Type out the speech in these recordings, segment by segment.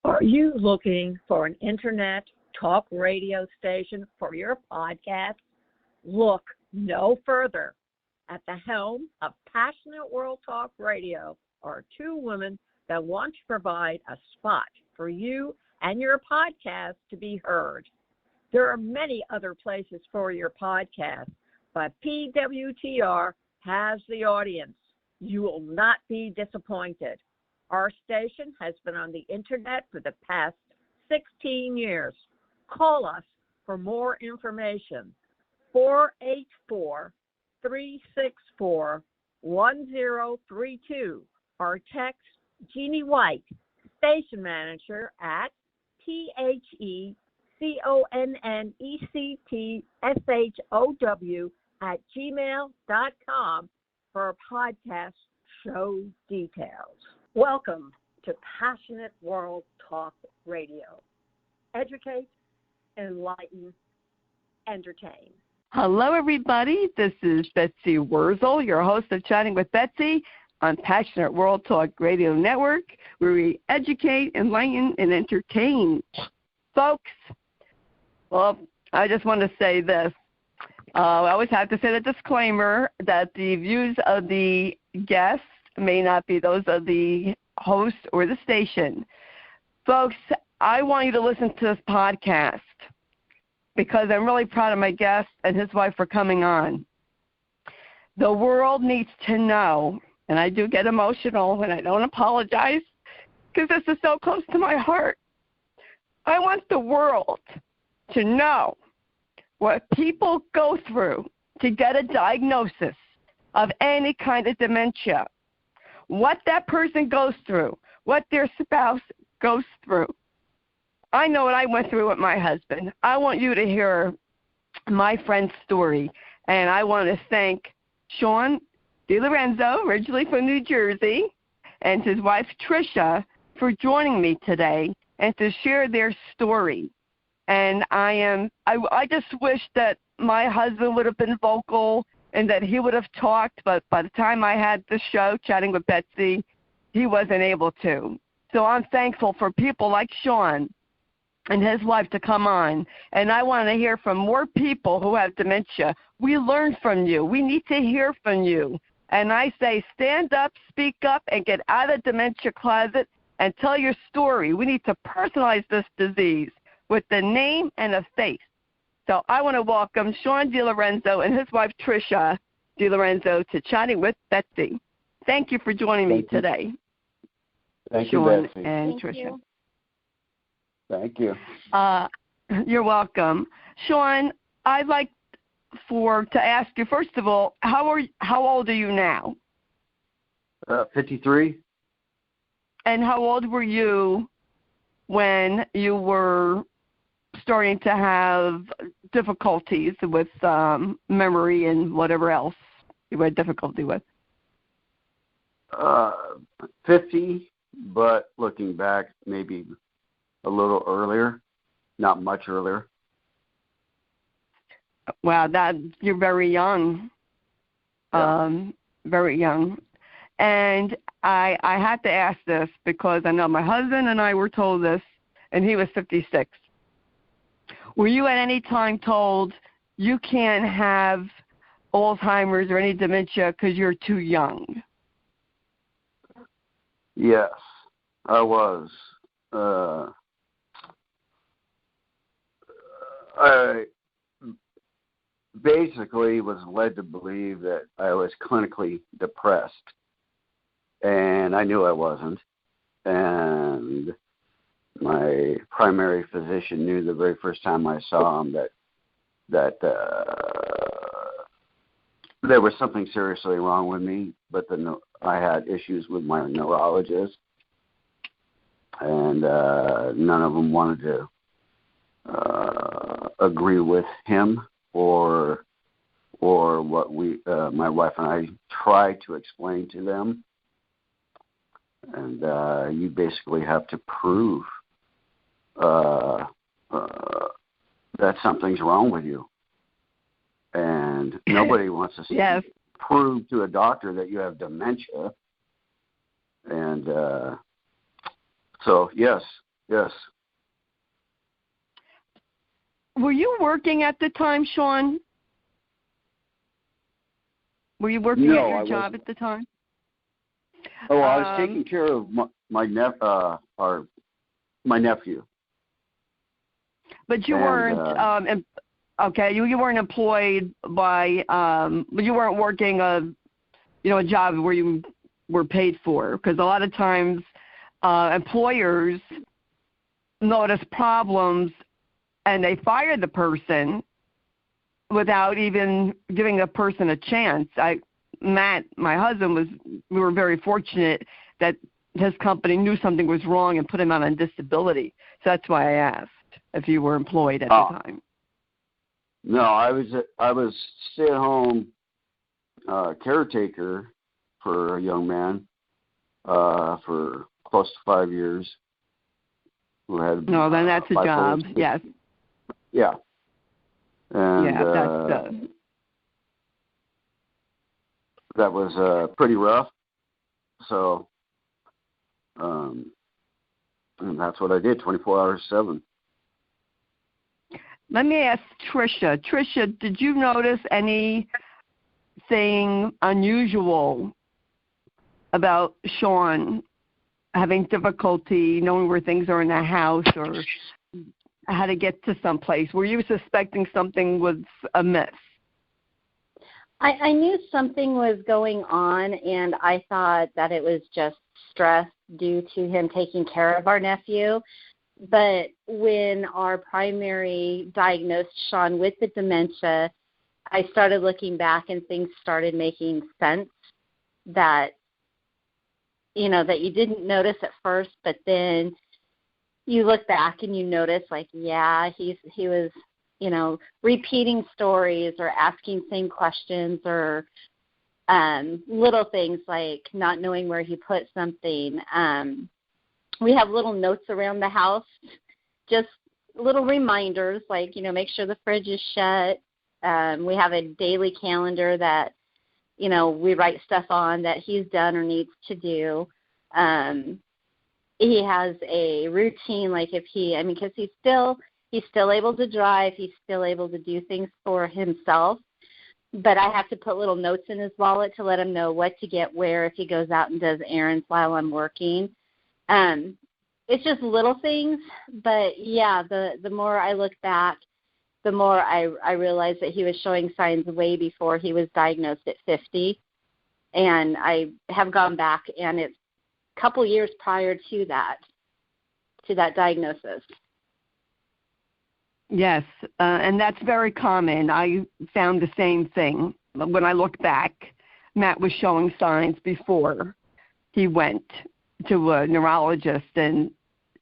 Are you looking for an internet talk radio station for your podcast? Look no further. At the helm of Passionate World Talk Radio are two women that want to provide a spot for you and your podcast to be heard. There are many other places for your podcast, but PWTR has the audience. You will not be disappointed. Our station has been on the internet for the past 16 years. Call us for more information. 484-364-1032 or text Jeannie White, station manager at PHECONNECTSHOW@gmail.com for podcast show details. Welcome to Passionate World Talk Radio. Educate, enlighten, entertain. Hello, everybody. This is Betsy Wurzel, your host of Chatting with Betsy on Passionate World Talk Radio Network, where we educate, enlighten, and entertain. Folks, well, I just want to say this. I always have to say the disclaimer that the views of the guests may not be those of the host or the station. Folks, I want you to listen to this podcast because I'm really proud of my guest and his wife for coming on. The world needs to know, and I do get emotional and I don't apologize because this is so close to my heart. I want the world to know what people go through to get a diagnosis of any kind of dementia, what that person goes through, what their spouse goes through. I know what I went through with my husband. I want you to hear my friend's story, and I want to thank Shaun DiLorenzo, originally from New Jersey, and his wife Trisha for joining me today and to share their story. And I just wish that my husband would have been vocal and that he would have talked, but by the time I had the show, Chatting with Betsy, he wasn't able to. So I'm thankful for people like Shaun and his wife to come on. And I want to hear from more people who have dementia. We learn from you. We need to hear from you. And I say stand up, speak up, and get out of the dementia closet and tell your story. We need to personalize this disease with the name and a face. So I want to welcome Shaun DiLorenzo and his wife Trisha DiLorenzo to Chatting with Betsy. Thank you for joining me today. Thank Shaun you, Betsy. And Thank Trisha. you. Thank you. You're welcome. Shaun, I'd like to ask you, first of all, how old are you now? 53. And how old were you when you were starting to have difficulties with memory and whatever else you had difficulty with? 50, but looking back, maybe a little earlier, not much earlier. Wow, you're very young. Yeah. Very young. And I had to ask this because I know my husband and I were told this, and he was 56. Were you at any time told you can't have Alzheimer's or any dementia because you're too young? Yes, I was. I basically was led to believe that I was clinically depressed, and I knew I wasn't. And my primary physician knew the very first time I saw him that there was something seriously wrong with me, but I had issues with my neurologist, and none of them wanted to agree with him or what my wife and I tried to explain to them. And you basically have to prove that something's wrong with you. And nobody wants to Yes. prove to a doctor that you have dementia. And so, yes, Yes. Were you working at the time, Shaun? Were you working at your job at the time? Oh, I was taking care of my nephew. But you weren't. Okay, you weren't employed by. But you weren't working a job where you were paid for, because a lot of times employers notice problems and they fire the person without even giving the person a chance. Matt, my husband, we were very fortunate that his company knew something was wrong and put him out on disability. So that's why I asked if you were employed at the time. No, I was stay-at-home caretaker for a young man for close to 5 years. Who had then that's a job. Yes. Yeah. And that was pretty rough. So, and that's what I did, 24 hours, 7. Let me ask Trisha. Trisha, did you notice anything unusual about Shaun having difficulty knowing where things are in the house or how to get to someplace? Were you suspecting something was amiss? I knew something was going on, and I thought that it was just stress due to him taking care of our nephew. But when our primary diagnosed Shaun with the dementia, I started looking back and things started making sense that you didn't notice at first, but then you look back and you notice, he was, repeating stories or asking same questions or little things like not knowing where he put something. We have little notes around the house, just little reminders like, make sure the fridge is shut. We have a daily calendar that, we write stuff on that he's done or needs to do. He has a routine, like because he's still able to drive, he's still able to do things for himself. But I have to put little notes in his wallet to let him know what to get where if he goes out and does errands while I'm working. It's just little things, but yeah, the more I look back, the more I realized that he was showing signs way before he was diagnosed at 50. And I have gone back, and it's a couple years prior to that diagnosis. Yes, and that's very common. I found the same thing. When I look back, Matt was showing signs before he went to a neurologist, and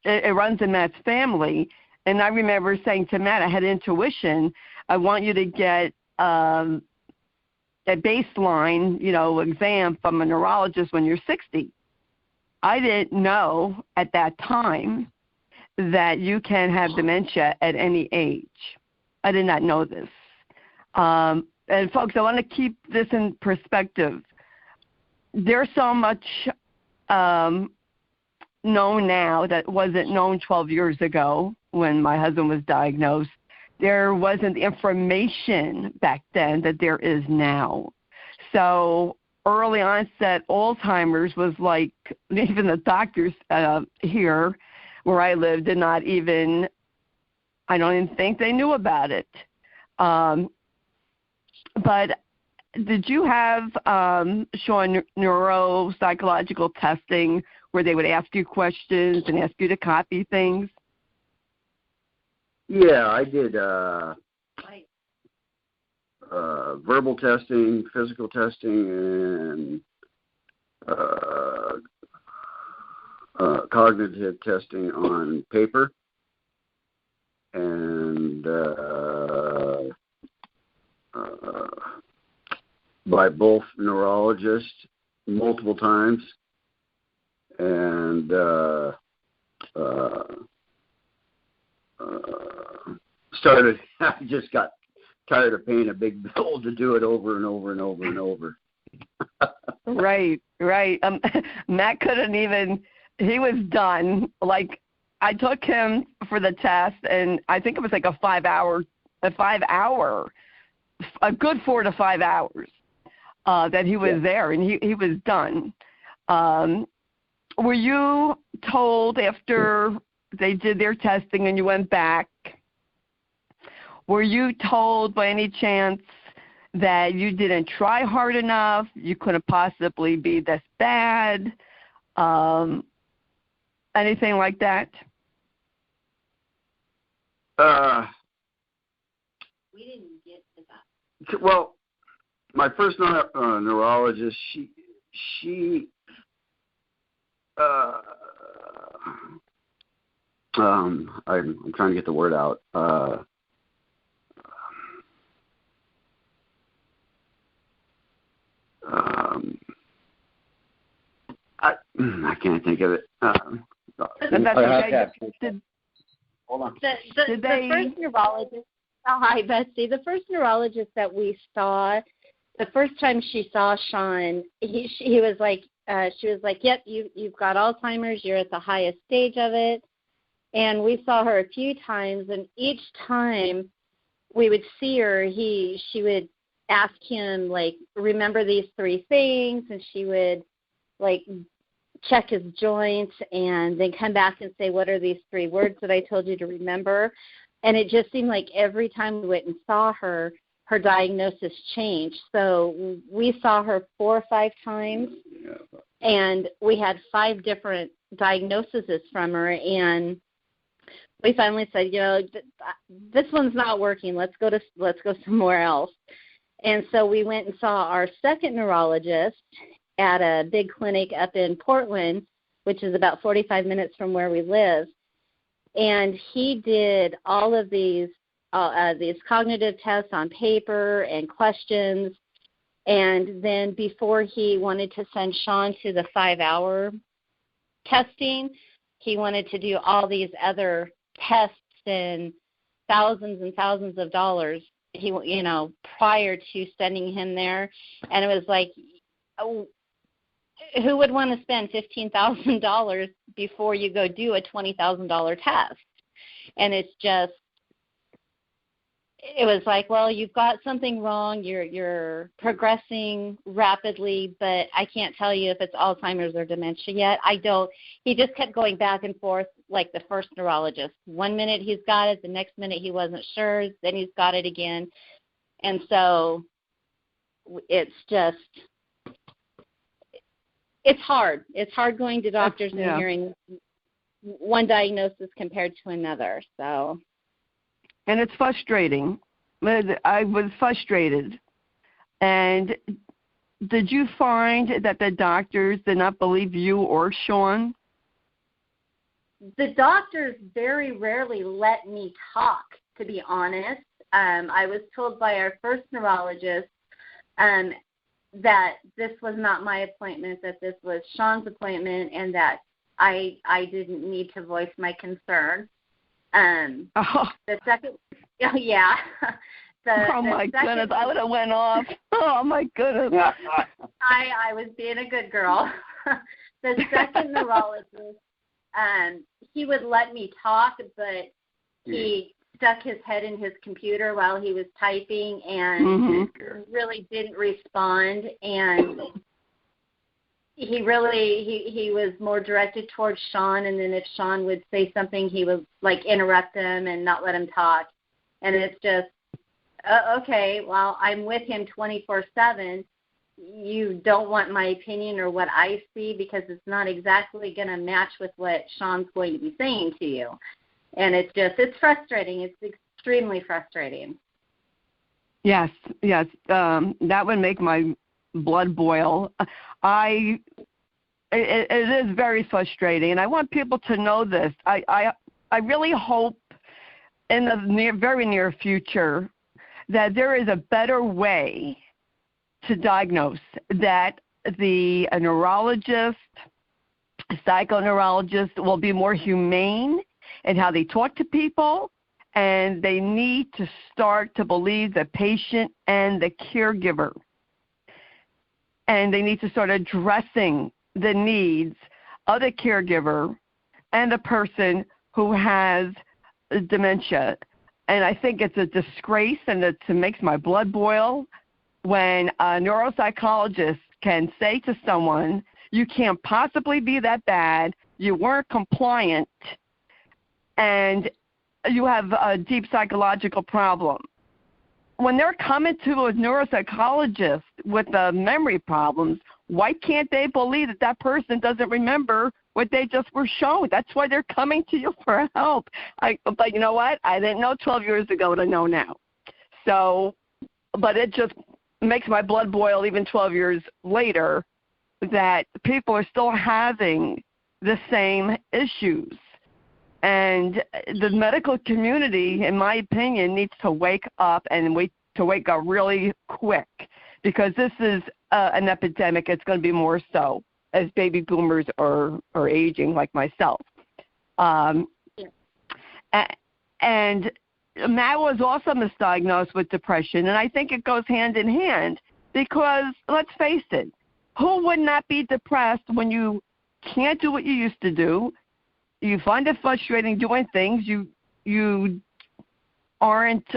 it runs in Matt's family. And I remember saying to Matt, I had intuition, I want you to get a baseline, exam from a neurologist when you're 60. I didn't know at that time that you can have dementia at any age. I did not know this. And folks, I want to keep this in perspective. There's so much known now that wasn't known 12 years ago when my husband was diagnosed. There wasn't the information back then that there is now. So early onset Alzheimer's was like, even the doctors here where I live I don't even think they knew about it. But did you have, Shaun, neuropsychological testing where they would ask you questions and ask you to copy things? Yeah, I did verbal testing, physical testing, and cognitive testing on paper, and by both neurologists multiple times, and I just got tired of paying a big bill to do it over and over and over and over. Right. Matt couldn't even, he was done. Like, I took him for the test, and I think it was like a 5 hour, a good 4 to 5 hours that he was there, and he was done. Were you told after they did their testing and you went back, were you told by any chance that you didn't try hard enough, you couldn't possibly be this bad, anything like that? We didn't get to that. Well, my first neurologist, I'm trying to get the word out. I can't think of it. That's okay. Hold on. The first neurologist. Oh, hi, Betsy. The first neurologist that we saw, the first time she saw Shaun, he was like, she was like, "Yep, you've got Alzheimer's. You're at the highest stage of it." And we saw her a few times, and each time we would see her, she would ask him, like, remember these 3 things, and she would, like, check his joints and then come back and say, what are these 3 words that I told you to remember? And it just seemed like every time we went and saw her, her diagnosis changed. So we saw her 4 or 5 times, and we had 5 different diagnoses from her, and we finally said, this one's not working. Let's go somewhere else. And so we went and saw our second neurologist at a big clinic up in Portland, which is about 45 minutes from where we live. And he did all of these cognitive tests on paper and questions. And then before he wanted to send Shaun to the 5-hour testing, he wanted to do all these other tests and thousands of dollars, prior to sending him there. And it was like, who would want to spend $15,000 before you go do a $20,000 test? And it was like, well, you've got something wrong. You're progressing rapidly, but I can't tell you if it's Alzheimer's or dementia yet. He just kept going back and forth like the first neurologist. 1 minute he's got it, the next minute he wasn't sure, then he's got it again. And so it's hard. It's hard going to doctors and hearing one diagnosis compared to another. So, and it's frustrating. I was frustrated. And did you find that the doctors did not believe you or Shaun? The doctors very rarely let me talk, to be honest. I was told by our first neurologist that this was not my appointment, that this was Shaun's appointment, and that I didn't need to voice my concern. The second, yeah. My goodness, I would have went off. Oh, my goodness. I was being a good girl. The second neurologist, he would let me talk, but he stuck his head in his computer while he was typing and really didn't respond. And he was more directed towards Shaun, and then if Shaun would say something, he would like interrupt him and not let him talk. And it's just, okay, well, I'm with him 24/7. You don't want my opinion or what I see because it's not exactly going to match with what Shaun's going to be saying to you. And it's frustrating. It's extremely frustrating. Yes. That would make my blood boil. It is very frustrating, and I want people to know this. I really hope in the very near future that there is a better way to diagnose, that a neurologist, a psychoneurologist will be more humane in how they talk to people, and they need to start to believe the patient and the caregiver. And they need to start addressing the needs of the caregiver and the person who has dementia. And I think it's a disgrace, and it makes my blood boil when a neuropsychologist can say to someone, you can't possibly be that bad, you weren't compliant, and you have a deep psychological problem. When they're coming to a neuropsychologist with memory problems, why can't they believe that that person doesn't remember what they just were shown? That's why they're coming to you for help. But you know what? I didn't know 12 years ago what I know now. So, but it just makes my blood boil even 12 years later that people are still having the same issues. And the medical community, in my opinion, needs to wake up and wake up really quick, because this is an epidemic. It's going to be more so as baby boomers are aging, like myself. And Matt was also misdiagnosed with depression, and I think it goes hand in hand because, let's face it, who would not be depressed when you can't do what you used to do? You find it frustrating doing things. You aren't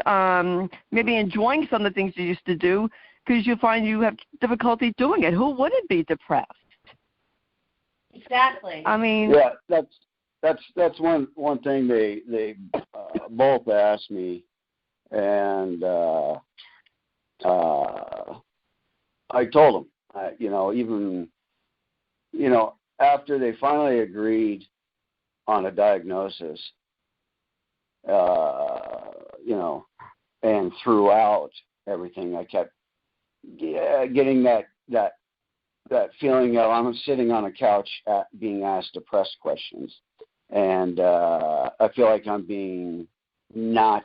maybe enjoying some of the things you used to do because you find you have difficulty doing it. Who wouldn't be depressed? Exactly. I mean, yeah, that's one thing they both asked me, and I told them, even after they finally agreed on a diagnosis, and throughout everything, I kept getting that feeling of I'm sitting on a couch being asked depressed questions, and I feel like I'm being not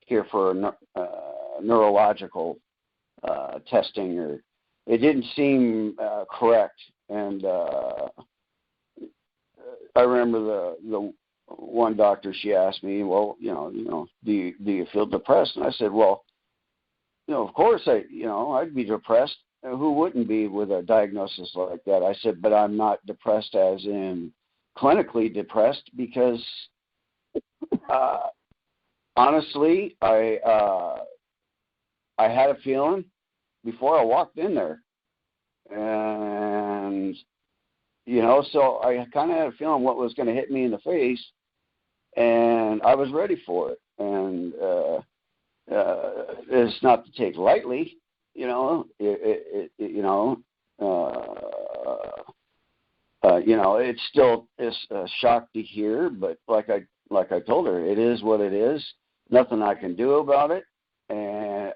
here for neurological testing, or it didn't seem correct. And I remember the one doctor, she asked me, well, do you feel depressed? And I said, well, of course I'd be depressed. Who wouldn't be with a diagnosis like that? I said, but I'm not depressed as in clinically depressed, because honestly, I had a feeling before I walked in there, and so I kind of had a feeling what was going to hit me in the face, and I was ready for it. And it's not to take lightly, it's still a shock to hear, but like I told her, it is what it is. Nothing I can do about it, and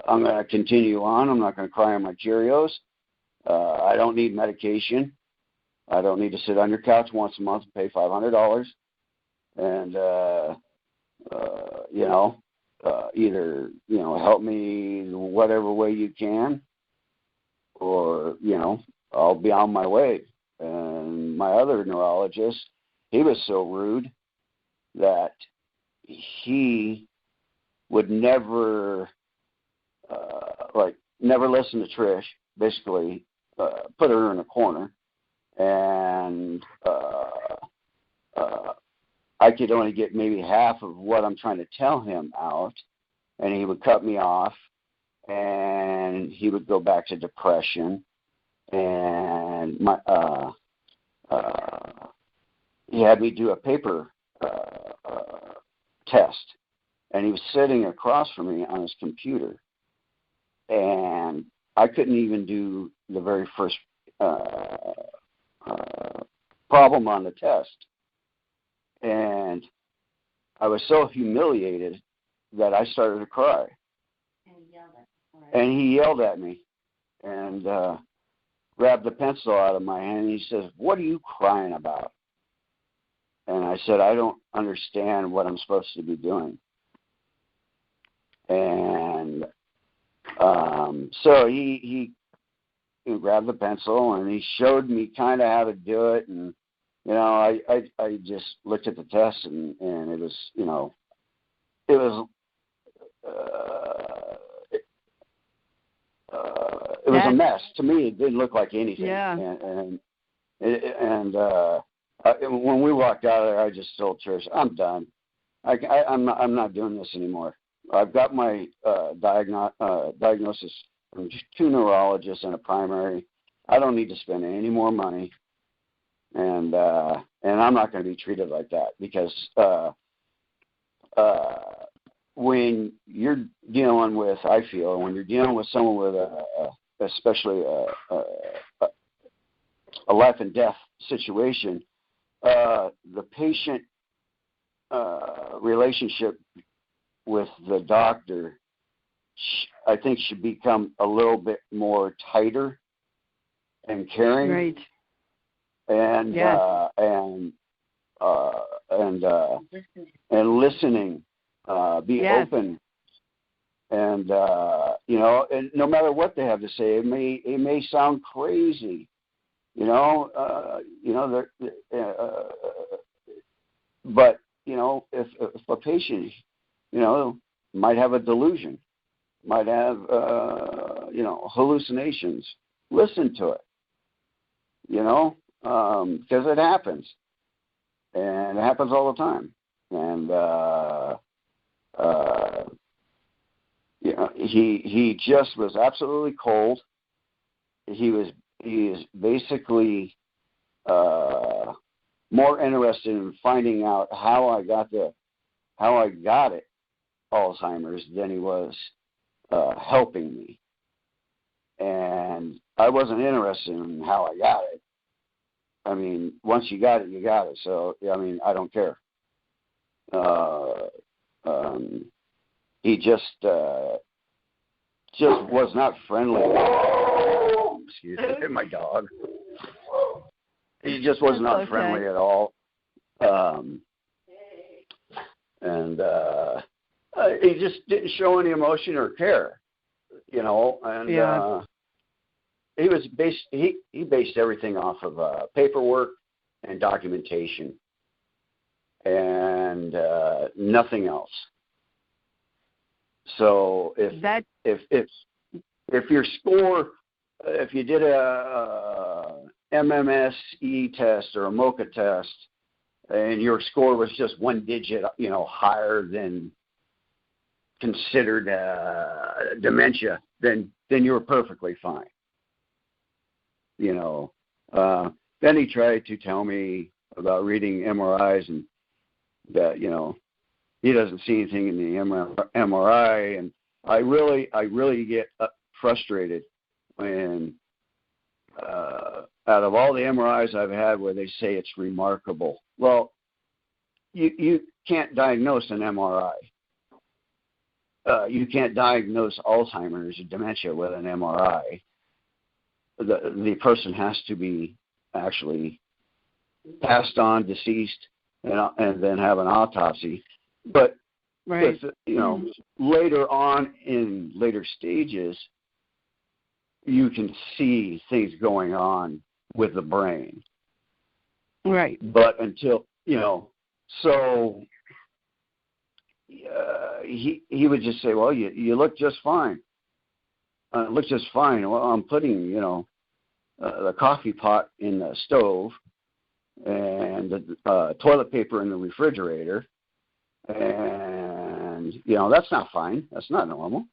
I'm going to continue on. I'm not going to cry on my Cheerios. I don't need medication. I don't need to sit on your couch once a month and pay $500. And either help me whatever way you can, or I'll be on my way. And my other neurologist, he was so rude that he would never listen to Trish, basically put her in a corner, and I could only get maybe half of what I'm trying to tell him out, and he would cut me off, and he would go back to depression, and he had me do a paper test, and he was sitting across from me on his computer, and I couldn't even do the very first problem on the test. And I was so humiliated that I started to cry. And he yelled at me and grabbed the pencil out of my hand, and he says, "What are you crying about?" And I said, "I don't understand what I'm supposed to be doing." And so he grabbed the pencil, and he showed me kind of how to do it. And I just looked at the test, and it was a mess to me. It didn't look like anything. Yeah. And And when we walked out of there, I just told Trish, I'm done. I'm not doing this anymore. I've got my diagnosis from 2 neurologists and a primary. I don't need to spend any more money, and I'm not going to be treated like that, because when you're dealing with, I feel, when you're dealing with someone with especially a life and death situation, the patient relationship with the doctor, I think, should become a little bit more tighter and caring, right? And yes. And listening, be yes. open, and and no matter what they have to say, it may sound crazy, but if a patient, might have a delusion, might have hallucinations, listen to it, because it happens, and it happens all the time. And he just was absolutely cold. He is basically more interested in finding out how I got it, Alzheimer's, than he was helping me. And I wasn't interested in how I got it. I mean, once you got it, you got it. So, I mean, I don't care. He just was not friendly. Excuse me, my dog. He just was not friendly at all. And he just didn't show any emotion or care, and he was he based everything off of paperwork and documentation, and nothing else. So if your score, if you did a MMSE test or a MOCA test, and your score was just 1 digit, higher than considered dementia, then you were perfectly fine. Then he tried to tell me about reading MRIs, and that he doesn't see anything in the MRI, and I really get frustrated when out of all the MRIs I've had where they say it's remarkable. Well, you can't diagnose an MRI. You can't diagnose Alzheimer's or dementia with an MRI. The person has to be actually passed on, deceased, and then have an autopsy. But right. Later on in later stages, you can see things going on with the brain. Right. But until so he would just say, "Well, you look just fine. Look just fine." Well, I'm putting the coffee pot in the stove, and the toilet paper in the refrigerator, and that's not fine. That's not normal.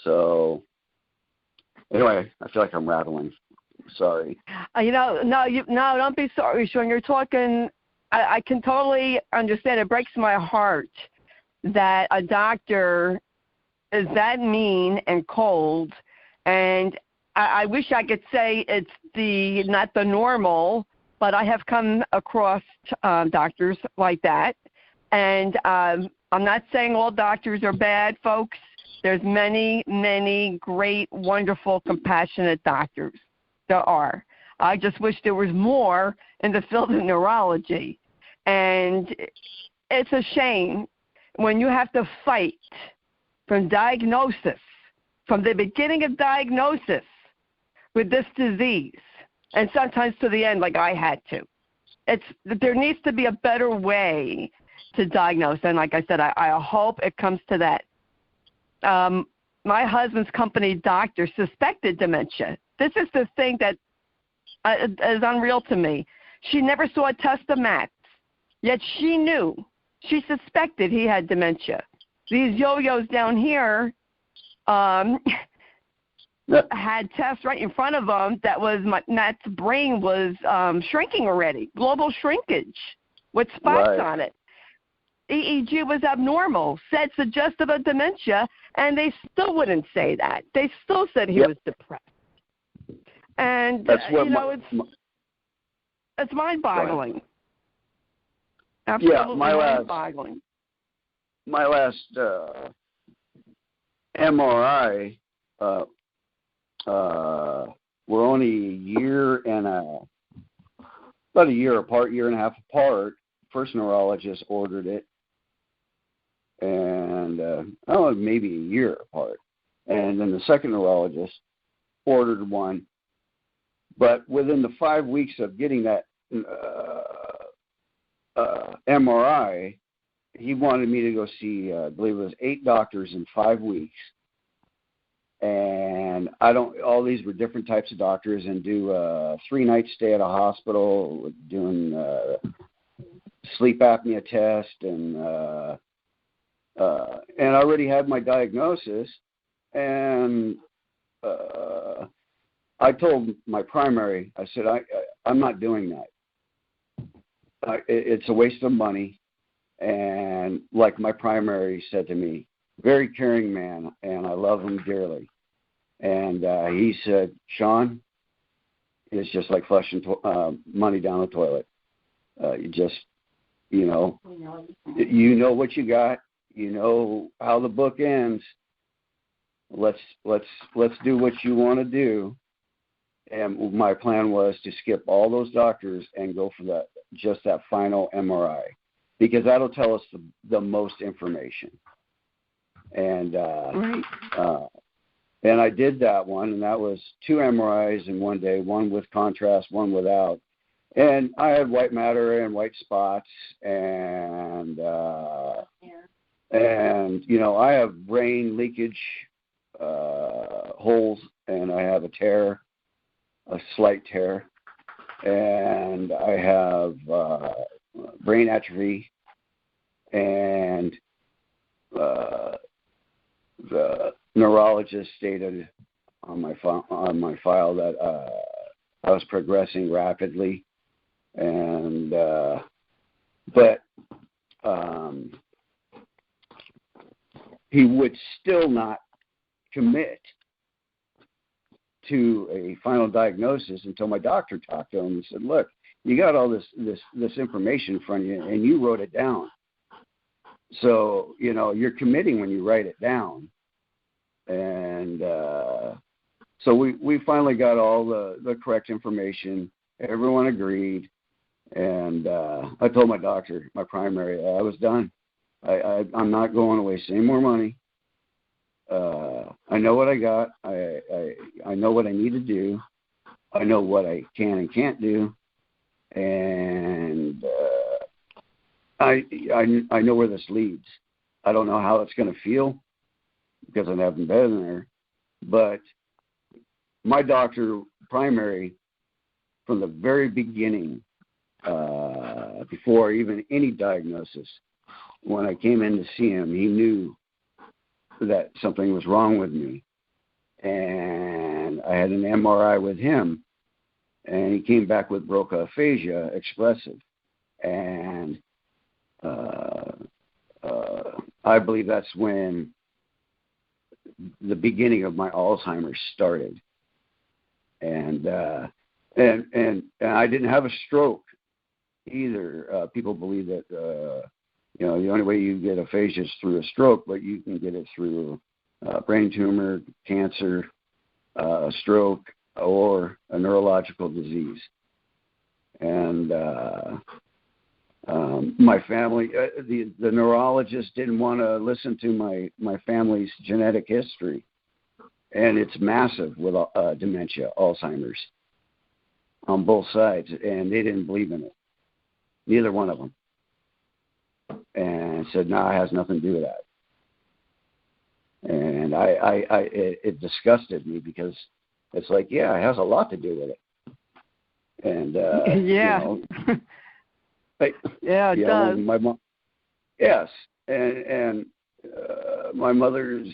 So anyway, I feel like I'm rattling. Sorry. No, don't be sorry, Shaun. You're talking. I can totally understand. It breaks my heart that a doctor is that mean and cold, and I wish I could say it's not the normal, but I have come across doctors like that, and I'm not saying all doctors are bad, folks. There's many, many great, wonderful, compassionate doctors. There are. I just wish there was more in the field of neurology. And it's a shame when you have to fight from diagnosis, from the beginning of diagnosis with this disease, and sometimes to the end like I had to. There needs to be a better way to diagnose. And like I said, I hope it comes to that. My husband's company doctor suspected dementia. This is the thing that is unreal to me. She never saw a test of Max, yet she knew, she suspected he had dementia. These yo-yos down here had tests right in front of them that was Matt's brain was shrinking already, global shrinkage with spots on it. EEG was abnormal, said suggestive of dementia, and they still wouldn't say that. They still said he was depressed. And, it's mind-boggling. Absolutely mind-boggling. My last MRI we're only about a year apart, year and a half apart. First neurologist ordered it, and maybe a year apart. And then the second neurologist ordered one. But within the 5 weeks of getting that MRI, he wanted me to go see, I believe it was 8 doctors in 5 weeks. And all these were different types of doctors, and do a 3-night stay at a hospital, doing sleep apnea test, and I already had my diagnosis, and I told my primary, I said, I'm not doing that. It's a waste of money. And like my primary said to me, very caring man, and I love him dearly. And he said, Shaun, it's just like flushing money down the toilet. You just, you know what you got. You know how the book ends. Let's do what you want to do. And my plan was to skip all those doctors and go for that final MRI, because that'll tell us the most information. And and I did that one, and that was 2 MRIs in one day, one with contrast, one without. And I had white matter and white spots, and I have brain leakage holes, and I have a slight tear, and I have brain atrophy, and the neurologist stated on my file that I was progressing rapidly, and but he would still not commit to a final diagnosis until my doctor talked to him and said, look, you got all this information in front of you, and you wrote it down. So, you're committing when you write it down. And so we finally got all the correct information. Everyone agreed. And I told my doctor, my primary, I was done. I'm not going to waste any more money. I know what I got. I know what I need to do. I know what I can and can't do. And I know where this leads. I don't know how it's going to feel, because I haven't been there. But my doctor, primary, from the very beginning, before even any diagnosis, when I came in to see him, he knew that something was wrong with me. And I had an MRI with him, and he came back with Broca aphasia expressive. And I believe that's when the beginning of my Alzheimer's started. And I didn't have a stroke either. People believe that the only way you get aphasia is through a stroke, but you can get it through brain tumor, cancer, stroke, or a neurological disease. And my family, the neurologist didn't want to listen to my family's genetic history, and it's massive with dementia, Alzheimer's, on both sides, and they didn't believe in it, neither one of them, and said, no, it has nothing to do with that. And it disgusted me, because it's like, yeah, it has a lot to do with it. And yeah. Yeah, it does. My mom. Yes, and my mother's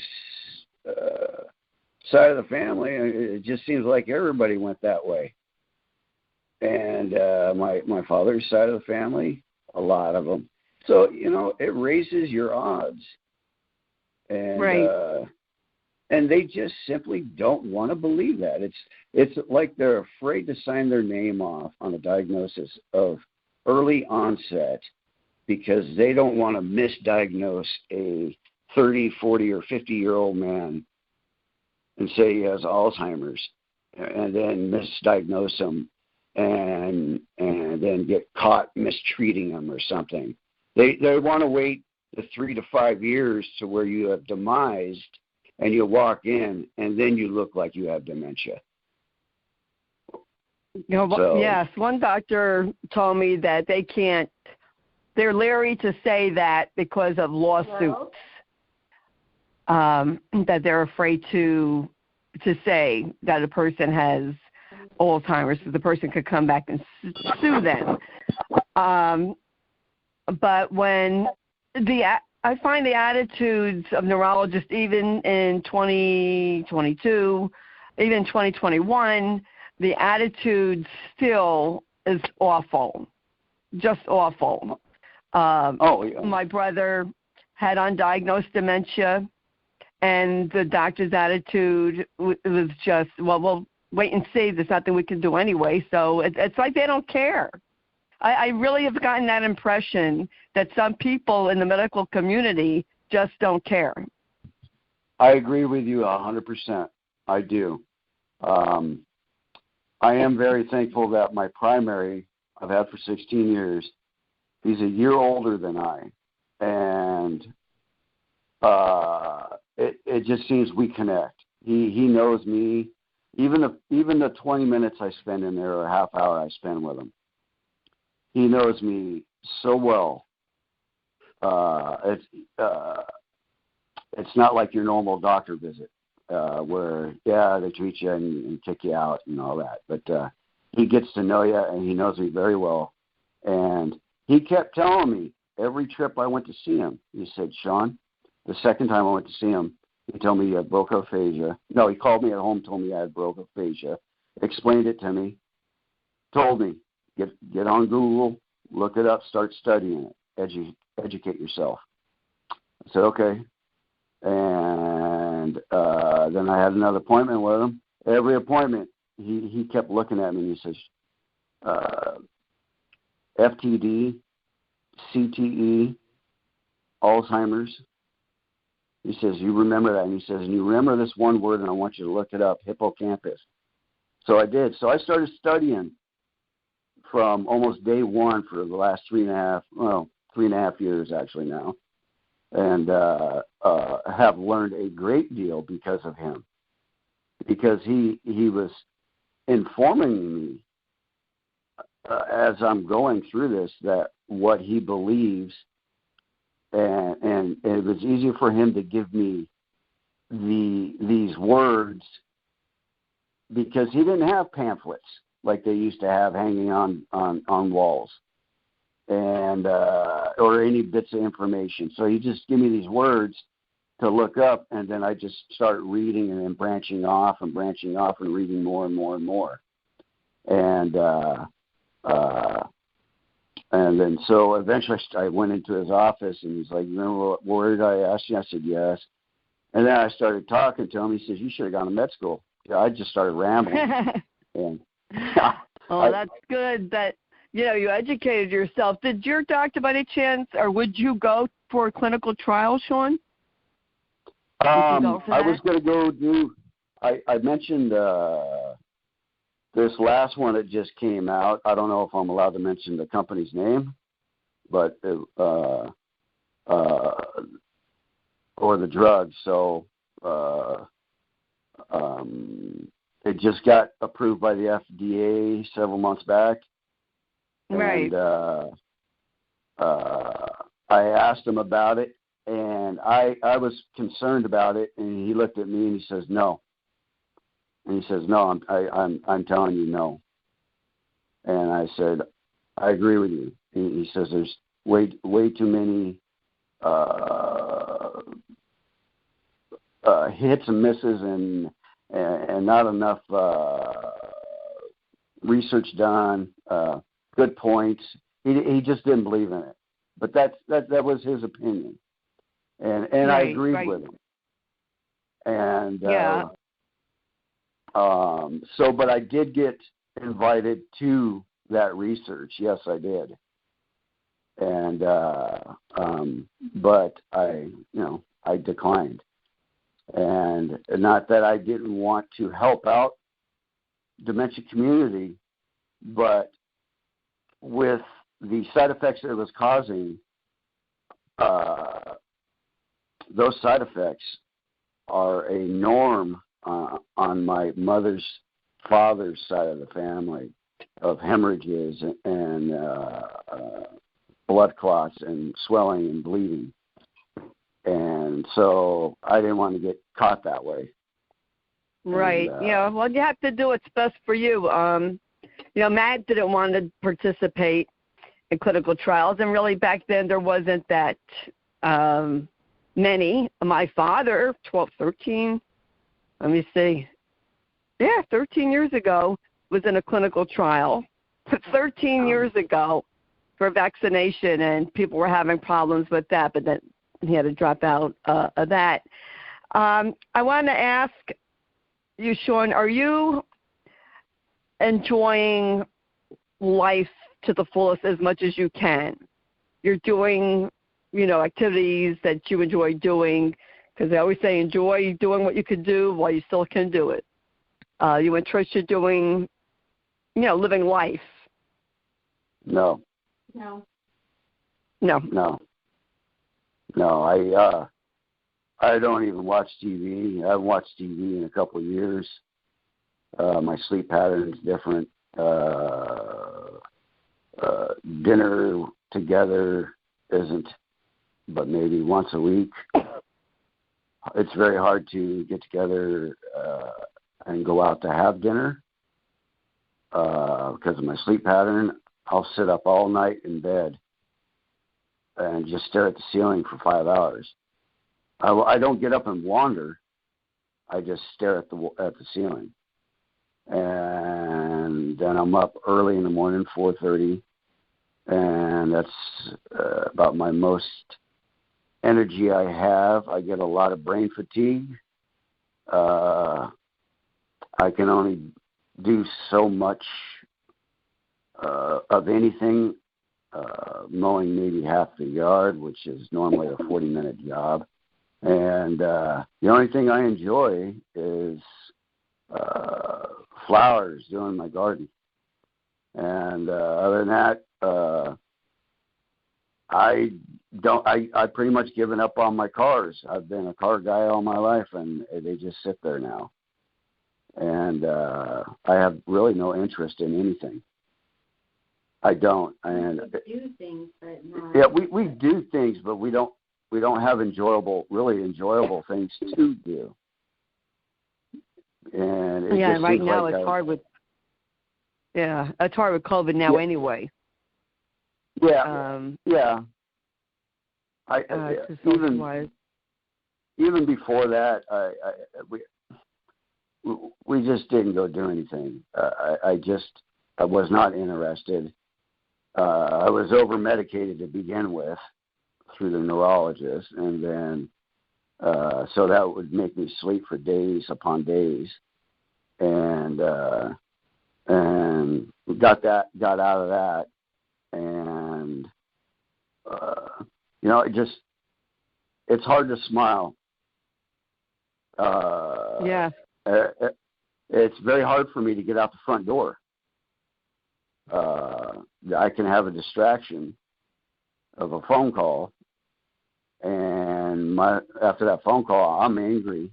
side of the family, it just seems like everybody went that way. And my father's side of the family, a lot of them. So, it raises your odds. And right. And they just simply don't want to believe that. It's like they're afraid to sign their name off on a diagnosis of early onset because they don't want to misdiagnose a 30, 40, or 50-year-old man and say he has Alzheimer's and then misdiagnose him and then get caught mistreating him or something. They want to wait the 3 to 5 years to where you have demised and you walk in and then you look like you have dementia. Yes, one doctor told me that they're leery to say that because of lawsuits, that they're afraid to say that a person has Alzheimer's, so the person could come back and sue them. But when I find the attitudes of neurologists, even in 2022, even 2021, the attitude still is awful, just awful. My brother had undiagnosed dementia, and the doctor's attitude was just, well, we'll wait and see. There's nothing we can do anyway. So it's like they don't care. I really have gotten that impression that some people in the medical community just don't care. I agree with you 100%. I do. I am very thankful that my primary, I've had for 16 years, he's a year older than I. And it just seems we connect. He knows me. Even the 20 minutes I spend in there or a half hour I spend with him, he knows me so well. It's not like your normal doctor visit where, they treat you and kick you out and all that. But he gets to know you, and he knows me very well. And he kept telling me every trip I went to see him, he said, Shaun, the second time I went to see him, he told me he had brochophagia. No, he called me at home, told me I had brochophagia, explained it to me, told me, get on Google, look it up, start studying it, educate yourself. I said, okay. And then I had another appointment with him. Every appointment, he kept looking at me and he says, FTD, CTE, Alzheimer's. He says, you remember that? And he says, and you remember this one word, and I want you to look it up, hippocampus. So I did. So I started studying from almost day one for the last 3.5 years actually now, and have learned a great deal because of him, because he was informing me as I'm going through this that what he believes, and it was easier for him to give me these words because he didn't have pamphlets like they used to have hanging on walls and or any bits of information. So he just give me these words to look up, and then I just start reading and then branching off and reading more and more and more. And then so eventually I went into his office, and he's like, remember what word I asked you? I said, yes. And then I started talking to him. He says, you should have gone to med school. I just started rambling. And that's good that, you educated yourself. Did your doctor by any chance, or would you go for a clinical trial, Shaun? I was going to go do, I mentioned this last one that just came out. I don't know if I'm allowed to mention the company's name, but or the drug. So it just got approved by the FDA several months back. Right. And I asked him about it, and I was concerned about it, and he looked at me and he says, no. And he says, no, I'm telling you no. And I said, I agree with you. He says there's way too many hits and misses and not enough research done. Good points. He just didn't believe in it. But that was his opinion, and right, I agreed with him. And but I did get invited to that research. Yes, I did. And but I declined. And not that I didn't want to help out dementia community, but with the side effects that it was causing, those side effects are a norm on my mother's father's side of the family, of hemorrhages and blood clots and swelling and bleeding. And so I didn't want to get caught that way. Right. And, well, you have to do what's best for you. Matt didn't want to participate in clinical trials, and really back then there wasn't that many. My father, 13 years ago, was in a clinical trial. 13 years ago for vaccination, and people were having problems with that, but then he had to drop out of that. I want to ask you, Shaun, are you enjoying life to the fullest as much as you can? You're doing, activities that you enjoy doing, because they always say enjoy doing what you can do while you still can do it. You and Trisha doing, living life. No. I don't even watch TV. I haven't watched TV in a couple of years. My sleep pattern is different. Dinner together isn't, but maybe once a week. It's very hard to get together and go out to have dinner because of my sleep pattern. I'll sit up all night in bed and just stare at the ceiling for 5 hours. I don't get up and wander. I just stare at the ceiling. And then I'm up early in the morning, 4:30, and that's about my most energy I have. I get a lot of brain fatigue. I can only do so much of anything, mowing maybe half the yard, which is normally a 40-minute job. And the only thing I enjoy is flowers, doing my garden. And other than that, I pretty much given up on my cars. I've been a car guy all my life, and they just sit there now. And I have really no interest in anything. I don't. And we do things, but not. Yeah, we do things, but we don't have really enjoyable things to do. And it just right seems now like it's hard with COVID now anyway. Yeah. Even before that, we just didn't go do anything. I was not interested. I was over medicated to begin with through the neurologist, and then so that would make me sleep for days upon days, and got out of that, and it's hard to smile. It's very hard for me to get out the front door. I can have a distraction of a phone call, and after that phone call, I'm angry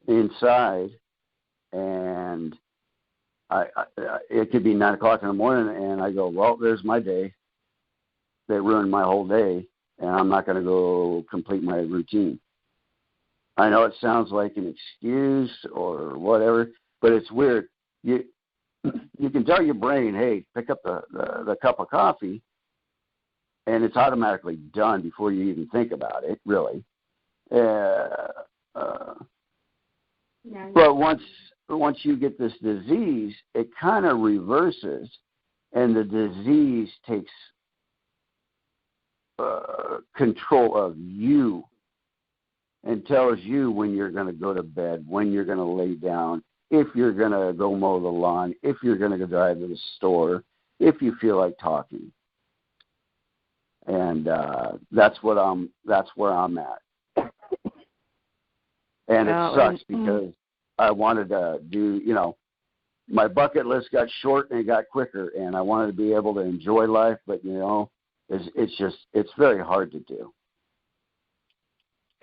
inside, and it could be 9 o'clock in the morning, and I go, well, there's my day. They ruined my whole day, and I'm not going to go complete my routine. I know it sounds like an excuse or whatever, but it's weird. you can tell your brain, hey, pick up the cup of coffee, and it's automatically done before you even think about it, really. But once you get this disease, it kind of reverses, and the disease takes control of you and tells you when you're going to go to bed, when you're going to lay down, if you're going to go mow the lawn, if you're going to go drive to the store, if you feel like talking. And that's where I'm at. And it sucks because I wanted to do, my bucket list got short and it got quicker, and I wanted to be able to enjoy life, but, it's very hard to do.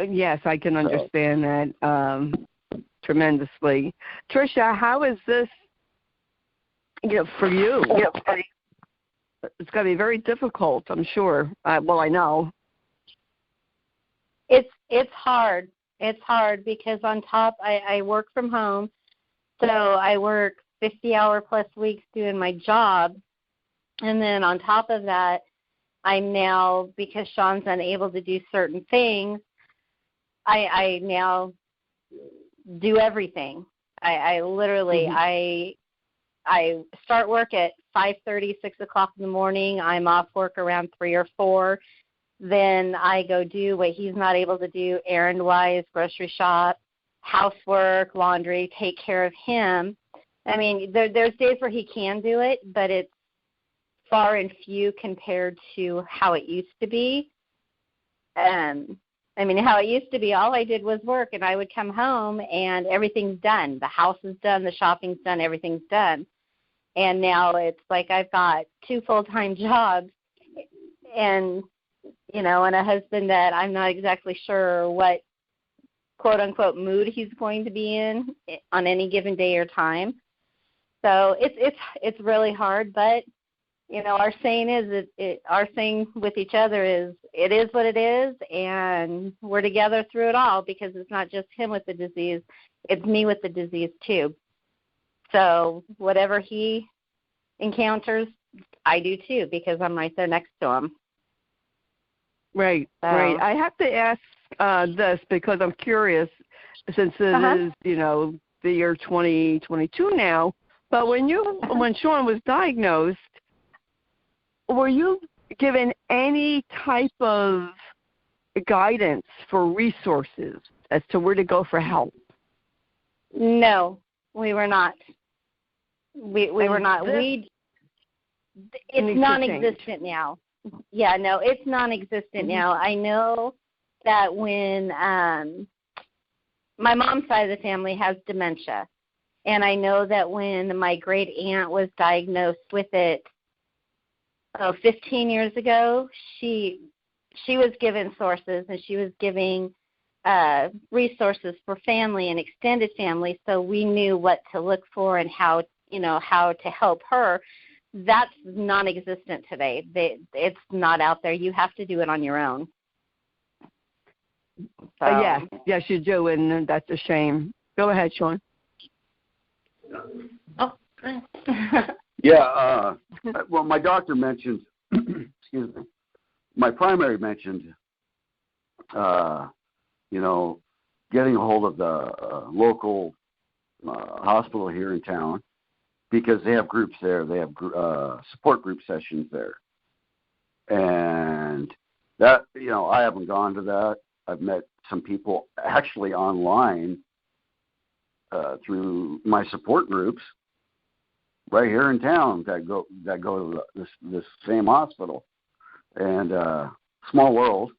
Yes, I can understand that tremendously. Trisha, how is this, for you? It's going to be very difficult, I'm sure. I know. It's hard. It's hard because on top, I work from home, so I work 50-hour-plus weeks doing my job, and then on top of that, I'm now, because Shaun's unable to do certain things, I now do everything. I literally, I start work at 5:30, 6 o'clock in the morning. I'm off work around 3 or 4. Then I go do what he's not able to do, errand-wise, grocery shop, housework, laundry, take care of him. I mean, there's days where he can do it, but it's far and few compared to how it used to be. How it used to be, all I did was work, and I would come home, and everything's done. The house is done, the shopping's done, everything's done. And now it's like I've got 2 full-time jobs and, and a husband that I'm not exactly sure what, quote-unquote, mood he's going to be in on any given day or time. So it's really hard, but, our saying is, our saying with each other is, it is what it is, and we're together through it all, because it's not just him with the disease, it's me with the disease too. So whatever he encounters, I do too, because I'm right there next to him. Right, right. I have to ask this because I'm curious, since it is, the year 2022 now, but when Shaun was diagnosed, were you given any type of guidance for resources as to where to go for help? No, we were not. We were not. It's non-existent now. Yeah, no, it's non-existent now. I know that when my mom's side of the family has dementia, and I know that when my great aunt was diagnosed with it 15 years ago, she was given sources, and she was giving resources for family and extended family, so we knew what to look for and how to help her. That's non-existent today. It's not out there. You have to do it on your own. So. Yes, you do, and that's a shame. Go ahead, Shaun. Oh. Yeah, well, my doctor mentioned, excuse me, my primary mentioned, getting a hold of the local hospital here in town, because they have groups there. They have support group sessions there. And that, I haven't gone to that. I've met some people actually online through my support groups right here in town that go to this same hospital, and small world,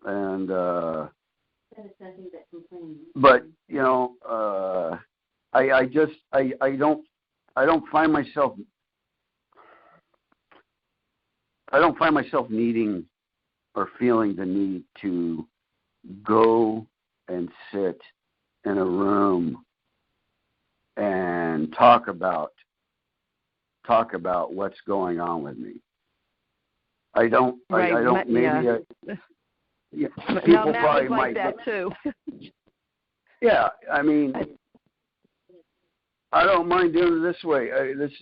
and but I don't find myself needing or feeling the need to go and sit in a room and talk about what's going on with me. I don't. Right. I don't. Maybe. Yeah, people probably might. That too. Yeah, I mean, I don't mind doing it this way. This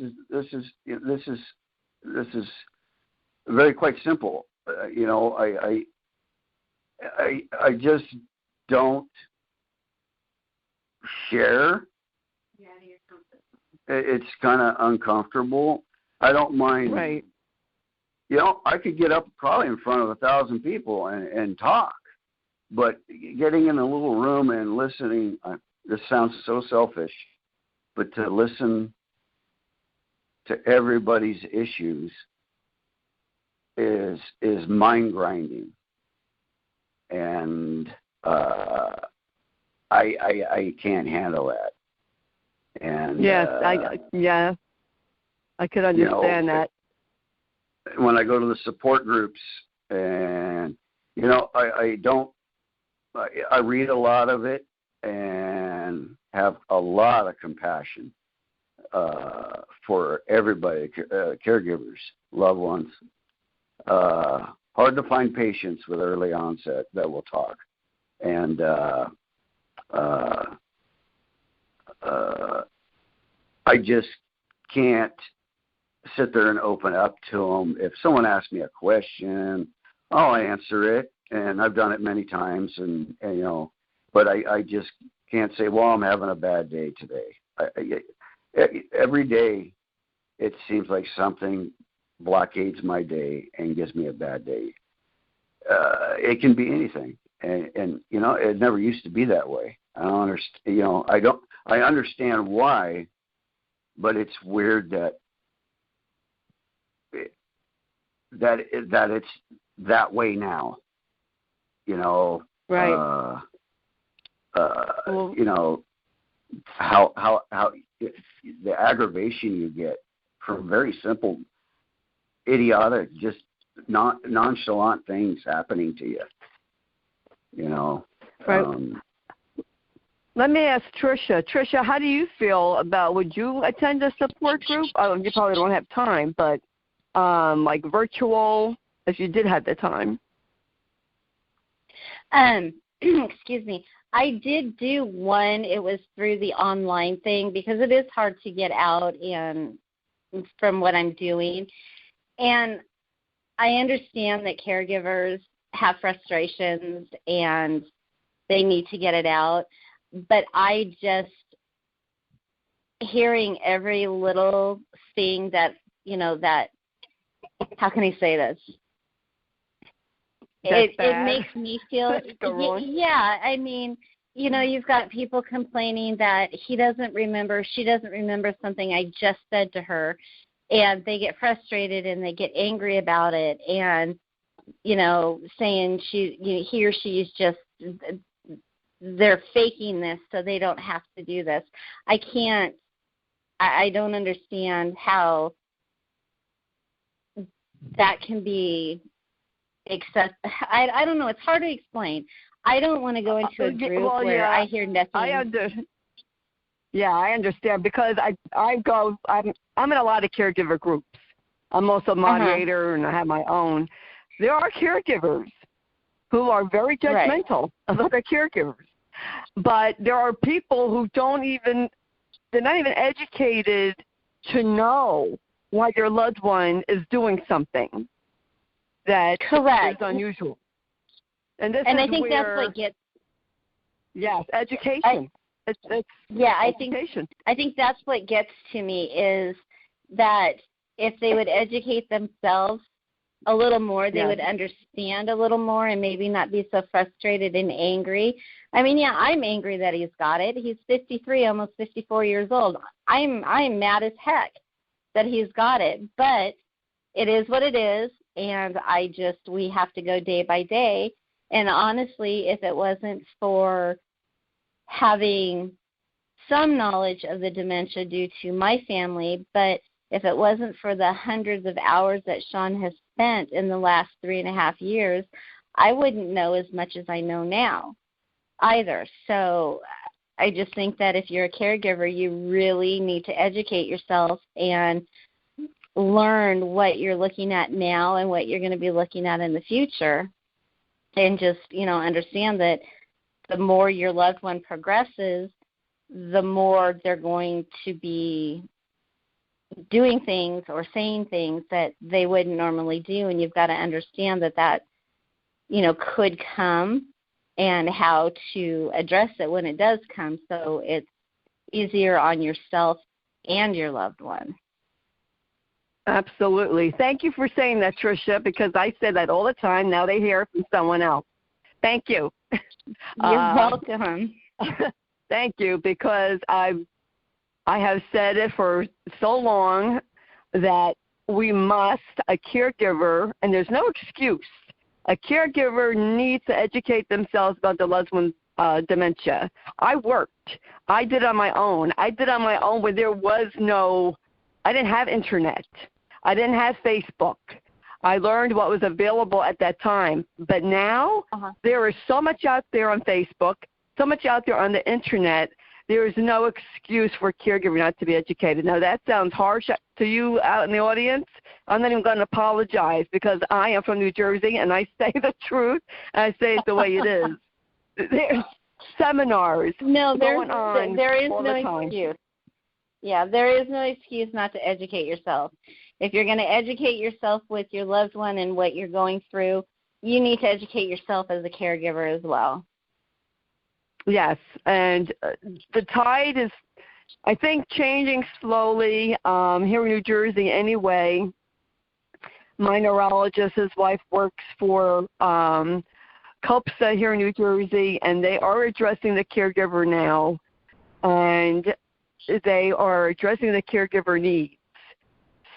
is very quite simple. I just don't share. It's kind of uncomfortable. I don't mind. Right. I could get up probably in front of 1,000 people and talk, but getting in a little room and listening, this sounds so selfish, but to listen to everybody's issues is mind grinding, and I can't handle that. And yes, I could understand that. When I go to the support groups, and I read a lot of it and have a lot of compassion for everybody, caregivers, loved ones. Hard to find patients with early onset that will talk, and I just can't sit there and open up to them. If someone asks me a question, I'll answer it, and I've done it many times, and but I just can't say, well, I'm having a bad day today. Every day it seems like something blockades my day and gives me a bad day. It can be anything, and it never used to be that way. I don't understand. I understand why, but it's weird that it's that way now. Right. How the aggravation you get from very simple, idiotic, just nonchalant things happening to you. Right. Let me ask Trisha. Trisha, how do you feel about, would you attend a support group? You probably don't have time, but like virtual, if you did have the time. Excuse me. I did do one. It was through the online thing because it is hard to get out and from what I'm doing. And I understand that caregivers have frustrations and they need to get it out. But I just, hearing every little thing that, how can I say this? It makes me feel, yeah, I mean, you've got people complaining that she doesn't remember something I just said to her, and they get frustrated and they get angry about it, and, saying he or she is just, they're faking this so they don't have to do this. I don't understand how that can be I don't know. It's hard to explain. I don't want to go into a group where I hear nothing. I understand because I'm in a lot of caregiver groups. I'm also a moderator and I have my own. There are caregivers who are very judgmental of other caregivers. But there are people who they're not even educated to know why their loved one is doing something that is unusual. And I think that's what gets. Yes, education. I think that's what gets to me is that if they would educate themselves a little more, they would understand a little more and maybe not be so frustrated and angry. I mean, I'm angry that he's got it. He's 53, almost 54 years old. I'm mad as heck that he's got it, but it is what it is, and we have to go day by day. And honestly, if it wasn't for having some knowledge of the dementia due to my family, but if it wasn't for the hundreds of hours that Shaun has spent in the last 3.5 years, I wouldn't know as much as I know now either. So I just think that if you're a caregiver, you really need to educate yourself and learn what you're looking at now and what you're going to be looking at in the future, and just, understand that the more your loved one progresses, the more they're going to be doing things or saying things that they wouldn't normally do, and you've got to understand that could come and how to address it when it does come, so it's easier on yourself and your loved one. Absolutely. Thank you for saying that, Trisha, because I say that all the time. Now they hear it from someone else. Thank you. You're welcome. Thank you, because I have said it for so long that a caregiver, and there's no excuse, a caregiver needs to educate themselves about their loved one's dementia. I worked. I did on my own. Where there was I didn't have internet. I didn't have Facebook. I learned what was available at that time. But now there is so much out there on Facebook, so much out there on the internet. There is no excuse for a caregiver not to be educated. Now, that sounds harsh to you out in the audience. I'm not even going to apologize, because I am from New Jersey, and I say the truth, and I say it the way it is. There's seminars going on there is all no the time. excuse. Yeah, there is no excuse not to educate yourself. If you're going to educate yourself with your loved one and what you're going through, you need to educate yourself as a caregiver as well. Yes, and the tide is, I think, changing slowly here in New Jersey anyway. My neurologist, his wife works for COPSA here in New Jersey, and they are addressing the caregiver now, and they are addressing the caregiver needs.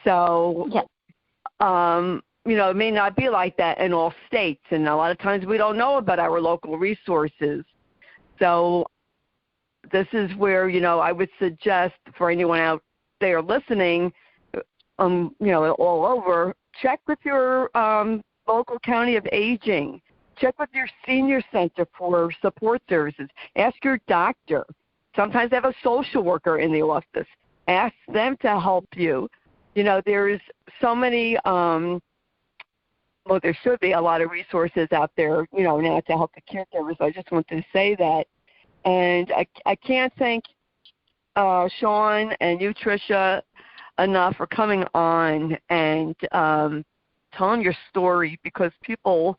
So, it may not be like that in all states, and a lot of times we don't know about our local resources. So this is where, I would suggest for anyone out there listening, all over, check with your local county of aging. Check with your senior center for support services. Ask your doctor. Sometimes they have a social worker in the office. Ask them to help you. There's so many, there should be a lot of resources out there, now to help the caregivers. I just wanted to say that. And I can't thank Shaun and you, Trisha, enough for coming on and telling your story, because people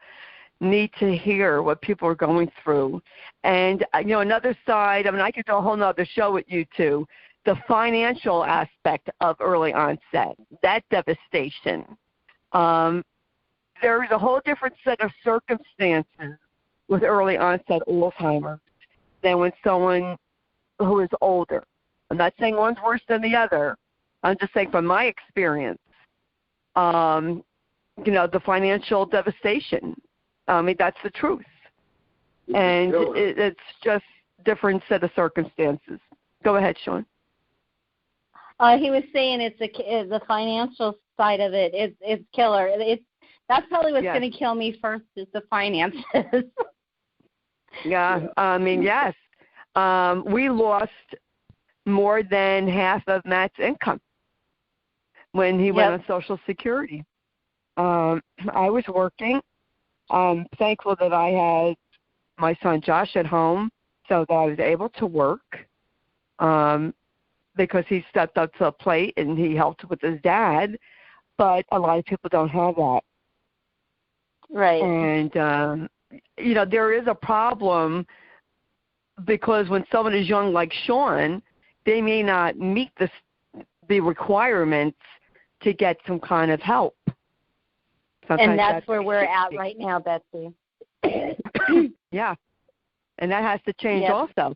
need to hear what people are going through. And, another side, I could do a whole nother show with you two, the financial aspect of early onset, that devastation. There is a whole different set of circumstances with early onset Alzheimer's than with someone who is older. I'm not saying one's worse than the other. I'm just saying from my experience, the financial devastation. That's the truth. And it's just different set of circumstances. Go ahead, Shaun. He was saying it's the financial side of it. It's killer. That's probably what's going to kill me first, is the finances. Yeah, yes. We lost more than half of Matt's income when he went on Social Security. I was working. I'm thankful that I had my son Josh at home so that I was able to work because he stepped up to the plate and he helped with his dad. But a lot of people don't have that. Right. And, there is a problem because when someone is young like Shaun, they may not meet the requerements to get some kind of help. Sometimes and that's where we're at right now, Betsy. Yeah. And that has to change also.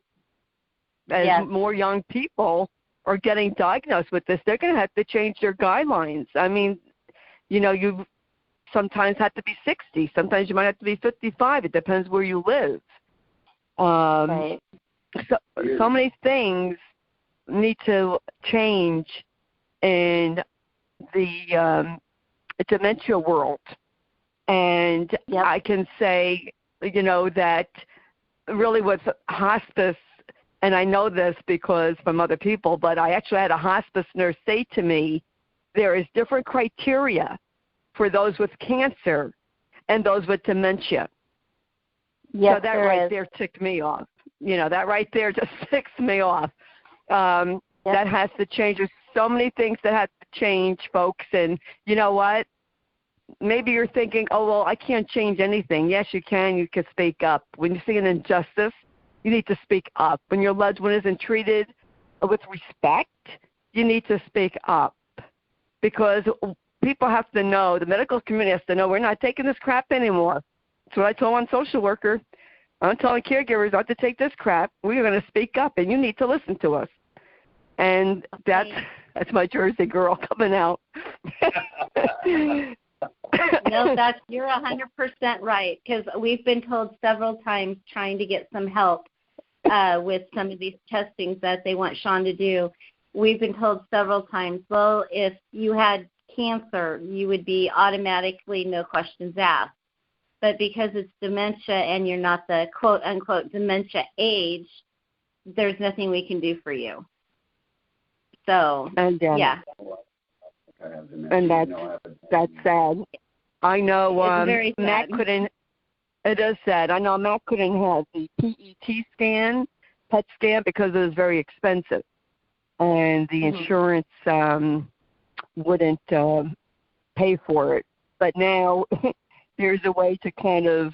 As more young people are getting diagnosed with this, they're going to have to change their guidelines. You sometimes have to be 60. Sometimes you might have to be 55. It depends where you live. Right. So many things need to change in the dementia world. And I can say, that really with hospice, and I know this because from other people, but I actually had a hospice nurse say to me, there is different criteria for those with cancer and those with dementia. Yes, so that right there ticked me off. That right there just ticks me off. That has to change. There's so many things that have to change, folks. And you know what? Maybe you're thinking, oh, well, I can't change anything. Yes, you can. You can speak up. When you see an injustice, you need to speak up. When your loved one isn't treated with respect, you need to speak up. Because people have to know, the medical community has to know, we're not taking this crap anymore. That's what I told one social worker. I'm telling caregivers not to take this crap. We're going to speak up, and you need to listen to us. And that's my Jersey girl coming out. No, you're 100% right, because we've been told several times trying to get some help with some of these testings that they want Shaun to do. We've been told several times, well, if you had cancer, you would be automatically no questions asked. But because it's dementia and you're not the quote-unquote dementia age, there's nothing we can do for you. So, yeah. And that's sad. I know Matt couldn't. It is sad. I know Matt couldn't have the PET scan, because it was very expensive, and the insurance wouldn't pay for it. But now there's a way to kind of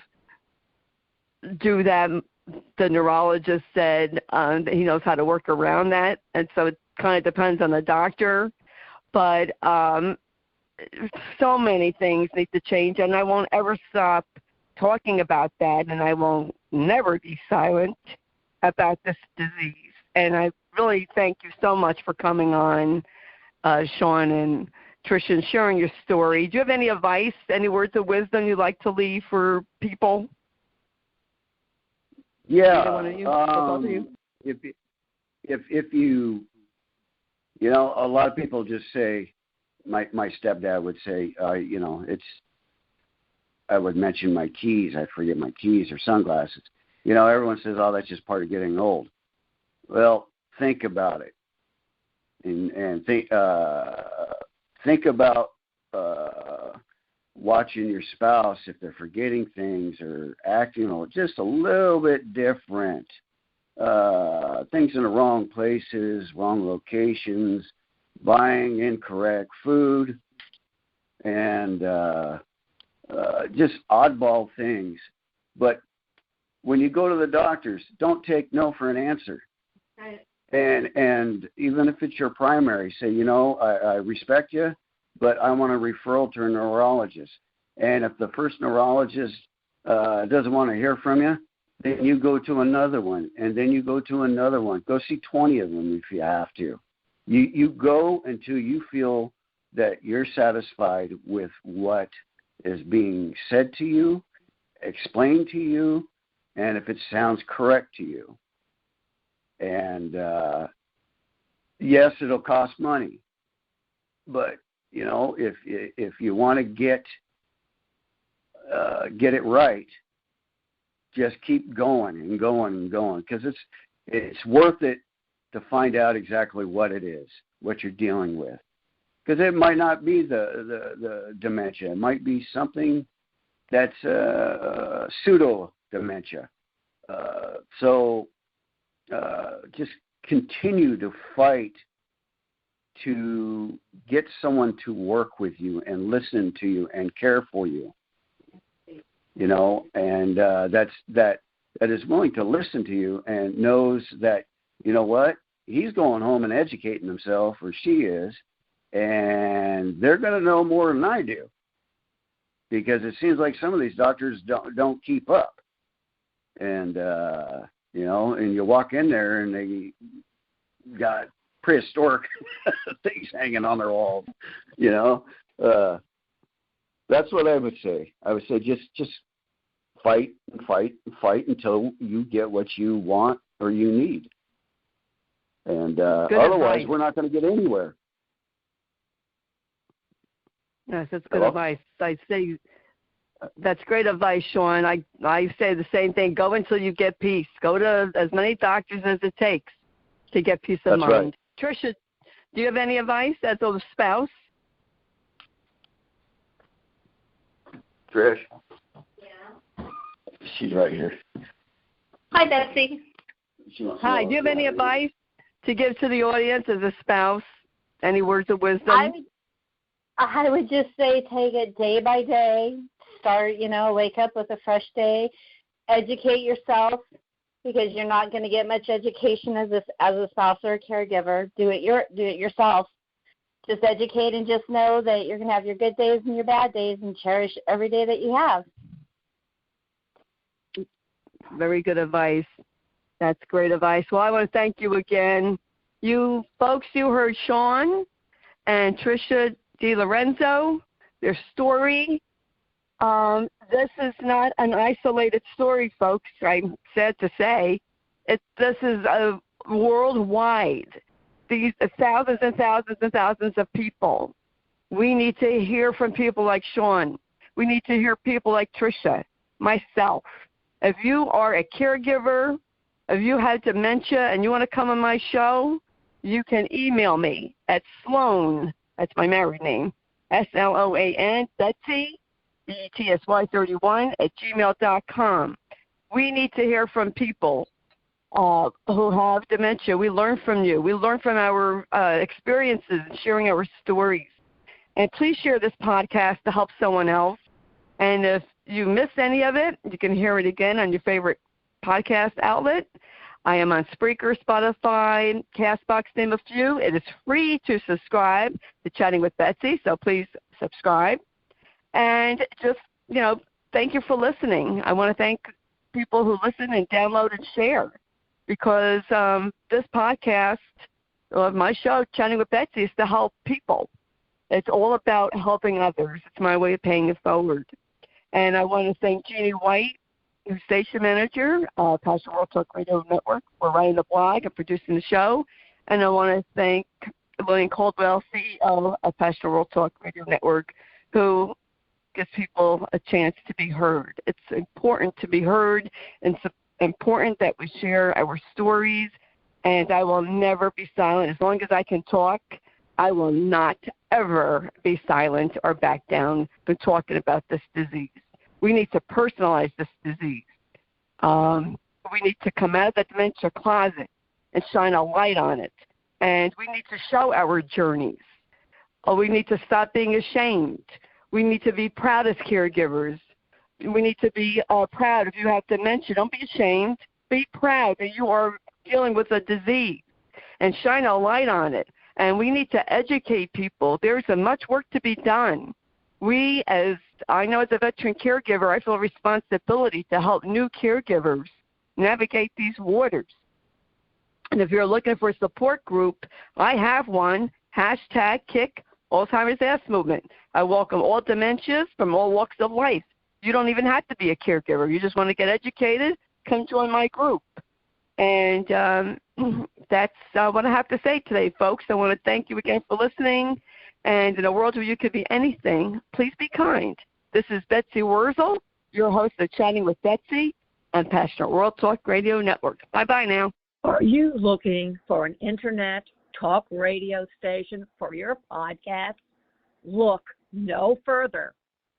do that. The neurologist said that he knows how to work around that, and so it kind of depends on the doctor. But so many things need to change, and I won't ever stop talking about that, and I won't never be silent about this disease. And I really thank you so much for coming on, Shaun and Trisha, and sharing your story. Do you have any advice, any words of wisdom you'd like to leave for people? Yeah. Either one of you, both of you? If you, a lot of people just say, my stepdad would say, I would mention my keys. I forget my keys or sunglasses. Everyone says, oh, that's just part of getting old. Well, think about it, and think about watching your spouse if they're forgetting things or acting just a little bit different. Things in the wrong places, wrong locations, buying incorrect food, and just oddball things. But when you go to the doctors, don't take no for an answer. Right. And even if it's your primary, say, I respect you, but I want a referral to a neurologist. And if the first neurologist doesn't want to hear from you, then you go to another one, and then you go to another one. Go see 20 of them if you have to. You go until you feel that you're satisfied with what is being said to you, explained to you, and if it sounds correct to you. And yes, it'll cost money, but if you want to get it right, just keep going and going and going, because it's worth it to find out exactly what it is, what you're dealing with. Because it might not be the dementia. It might be something that's pseudo-dementia. So just continue to fight to get someone to work with you and listen to you and care for you. And that is willing to listen to you and knows that, he's going home and educating himself, or she is, and they're going to know more than I do, because it seems like some of these doctors don't keep up. And, and you walk in there and they got prehistoric things hanging on their walls, That's what I would say. I would say just fight and fight and fight until you get what you want or you need. And otherwise, we're not going to get anywhere. Yes, that's good advice. I say that's great advice, Shaun. I say the same thing. Go until you get peace. Go to as many doctors as it takes to get peace of mind. Right. Trisha, do you have any advice as a spouse? Trish? Yeah. She's right here. Hi, Betsy. Hi, do you have any advice to give to the audience as a spouse? Any words of wisdom? I would just say take it day by day. Start, wake up with a fresh day. Educate yourself, because you're not going to get much education as a spouse or a caregiver. Do it yourself. Just educate and just know that you're going to have your good days and your bad days, and cherish every day that you have. Very good advice. That's great advice. Well, I want to thank you again. You folks, you heard Shaun and Trisha DiLorenzo, their story. This is not an isolated story, folks. I'm sad to say. This is worldwide. These thousands and thousands and thousands of people. We need to hear from people like Shaun. We need to hear people like Trisha, myself. If you are a caregiver, if you have dementia and you want to come on my show, you can email me at Sloan, that's my married name, SLOAN, Betsy, BETSY31 @gmail.com. We need to hear from people who have dementia. We learn from you. We learn from our experiences and sharing our stories. And please share this podcast to help someone else. And if you missed any of it, you can hear it again on your favorite podcast outlet. I am on Spreaker, Spotify, CastBox, name a few. It is free to subscribe to Chatting with Betsy, so please subscribe. And just, thank you for listening. I want to thank people who listen and download and share, because this podcast of my show, Chatting with Betsy, is to help people. It's all about helping others. It's my way of paying it forward. And I want to thank Jeannie White, who's station manager, Passion World Talk Radio Network, for writing the blog and producing the show. And I want to thank Lillian Caldwell, CEO of Passion World Talk Radio Network, who gives people a chance to be heard. It's important to be heard, and it's important that we share our stories, and I will never be silent. As long as I can talk, I will not ever be silent or back down from talking about this disease. We need to personalize this disease. We need to come out of the dementia closet and shine a light on it. And we need to show our journeys. We need to stop being ashamed. We need to be proud as caregivers. We need to be proud. If you have dementia, don't be ashamed. Be proud that you are dealing with a disease, and shine a light on it. And we need to educate people. There's much work to be done. I know as a veteran caregiver, I feel a responsibility to help new caregivers navigate these waters. And if you're looking for a support group, I have one, #Kick Alzheimer's Ass Movement. I welcome all dementias from all walks of life. You don't even have to be a caregiver. You just want to get educated, come join my group. And that's what I have to say today, folks. I want to thank you again for listening. And in a world where you could be anything, please be kind. This is Betsy Wurzel, your host of Chatting with Betsy on Passionate World Talk Radio Network. Bye-bye now. Are you looking for an internet talk radio station for your podcast? Look no further.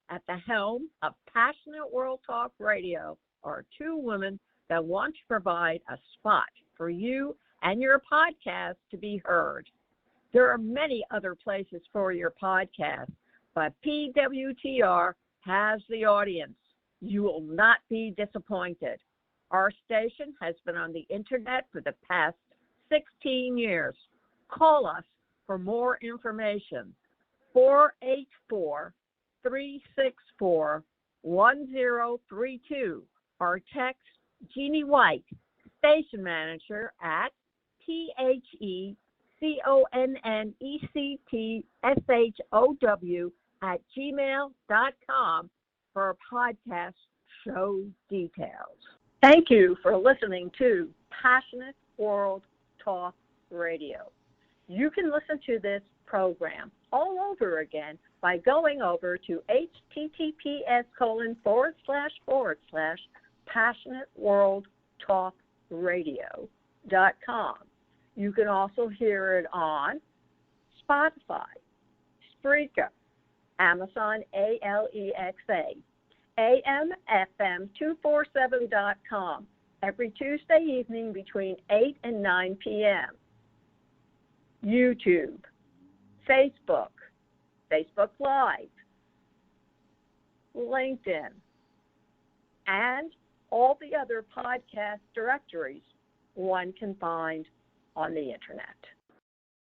At the helm of Passionate World Talk Radio are two women that want to provide a spot for you and your podcast to be heard. There are many other places for your podcast, but PWTR has the audience. You will not be disappointed. Our station has been on the internet for the past 16 years. Call us for more information. 484-364-1032 or text Jeannie White, station manager, at PHECONNECTSHOW@gmail.com for podcast show details. Thank you for listening to Passionate World Talk Radio. You can listen to this program all over again by going over to https://passionateworldtalkradio.com. You can also hear it on Spotify, Spreaker, Amazon Alexa, AMFM247.com, every Tuesday evening between 8 and 9 p.m. YouTube, Facebook, Facebook Live, LinkedIn, and all the other podcast directories one can find on the Internet.